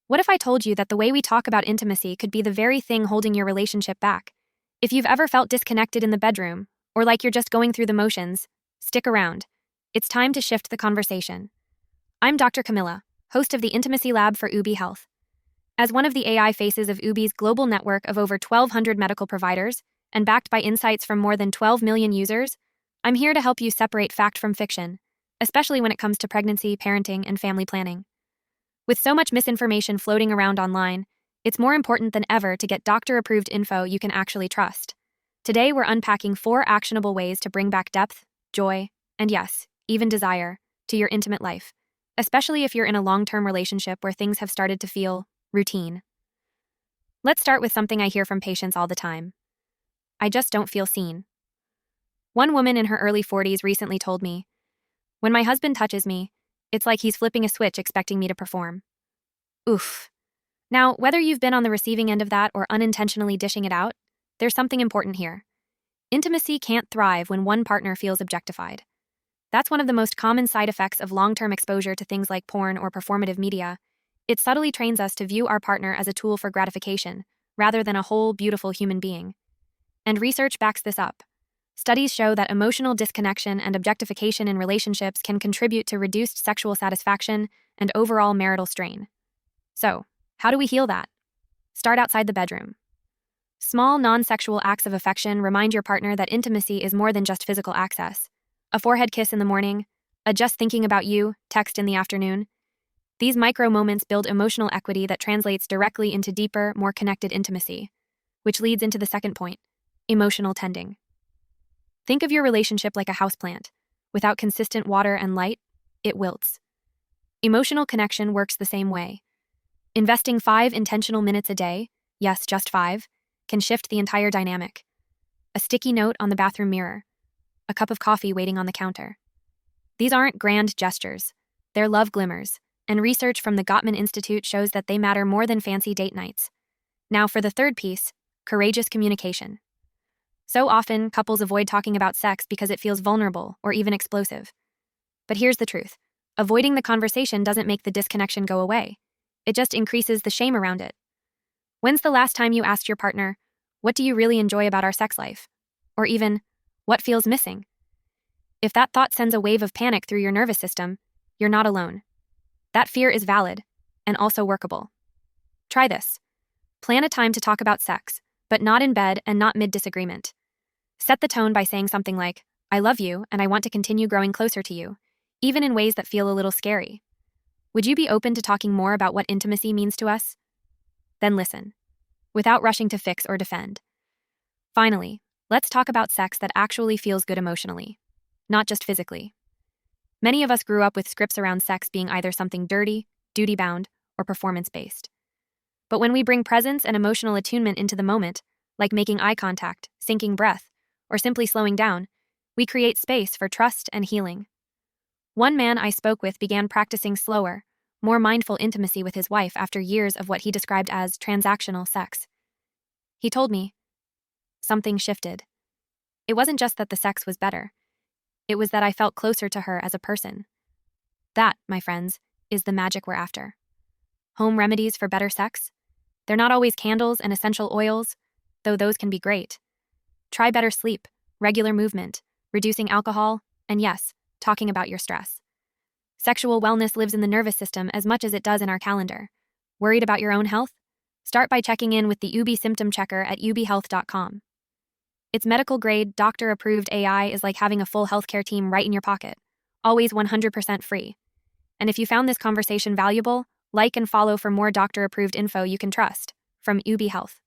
What if I told you that the way we talk about intimacy could be the very thing holding your relationship back? If you've ever felt disconnected in the bedroom, or like you're just going through the motions, stick around. It's time to shift the conversation. I'm Dr. Camilla, host of the Intimacy Lab for Ubie Health. As one of the AI faces of Ubie's global network of over 1,200 medical providers, and backed by insights from more than 12 million users, I'm here to help you separate fact from fiction, especially when it comes to pregnancy, parenting, and family planning. With so much misinformation floating around online, it's more important than ever to get doctor-approved info you can actually trust. Today, we're unpacking 4 actionable ways to bring back depth, joy, and yes, even desire, to your intimate life, especially if you're in a long-term relationship where things have started to feel routine. Let's start with something I hear from patients all the time. I just don't feel seen. One woman in her early 40s recently told me, "When my husband touches me, it's like he's flipping a switch expecting me to perform." Oof. Now, whether you've been on the receiving end of that or unintentionally dishing it out, there's something important here. Intimacy can't thrive when one partner feels objectified. That's one of the most common side effects of long-term exposure to things like porn or performative media. It subtly trains us to view our partner as a tool for gratification, rather than a whole, beautiful human being. And research backs this up. Studies show that emotional disconnection and objectification in relationships can contribute to reduced sexual satisfaction and overall marital strain. So, how do we heal that? Start outside the bedroom. Small, non-sexual acts of affection remind your partner that intimacy is more than just physical access. A forehead kiss in the morning, a just thinking about you text in the afternoon. These micro moments build emotional equity that translates directly into deeper, more connected intimacy, which leads into the second point, emotional tending. Think of your relationship like a houseplant. Without consistent water and light, it wilts. Emotional connection works the same way. Investing 5 intentional minutes a day, yes, just 5, can shift the entire dynamic. A sticky note on the bathroom mirror, a cup of coffee waiting on the counter. These aren't grand gestures, they're love glimmers, and research from the Gottman Institute shows that they matter more than fancy date nights. Now for the third piece, courageous communication. So often, couples avoid talking about sex because it feels vulnerable or even explosive. But here's the truth. Avoiding the conversation doesn't make the disconnection go away. It just increases the shame around it. When's the last time you asked your partner, "What do you really enjoy about our sex life?" Or even, "What feels missing?" If that thought sends a wave of panic through your nervous system, you're not alone. That fear is valid and also workable. Try this. Plan a time to talk about sex, but not in bed and not mid-disagreement. Set the tone by saying something like, "I love you and I want to continue growing closer to you," even in ways that feel a little scary. Would you be open to talking more about what intimacy means to us? Then listen, without rushing to fix or defend. Finally, let's talk about sex that actually feels good emotionally, not just physically. Many of us grew up with scripts around sex being either something dirty, duty-bound, or performance-based. But when we bring presence and emotional attunement into the moment, like making eye contact, sinking breath, or simply slowing down, we create space for trust and healing. One man I spoke with began practicing slower, more mindful intimacy with his wife after years of what he described as transactional sex. He told me, something shifted. It wasn't just that the sex was better. It was that I felt closer to her as a person. That, my friends, is the magic we're after. Home remedies for better sex? They're not always candles and essential oils, though those can be great. Try better sleep, regular movement, reducing alcohol, and yes, talking about your stress. Sexual wellness lives in the nervous system as much as it does in our calendar. Worried about your own health? Start by checking in with the Ubie Symptom Checker at ubiehealth.com. Its medical-grade, doctor-approved AI is like having a full healthcare team right in your pocket, always 100% free. And if you found this conversation valuable, like and follow for more doctor-approved info you can trust from Ubie Health.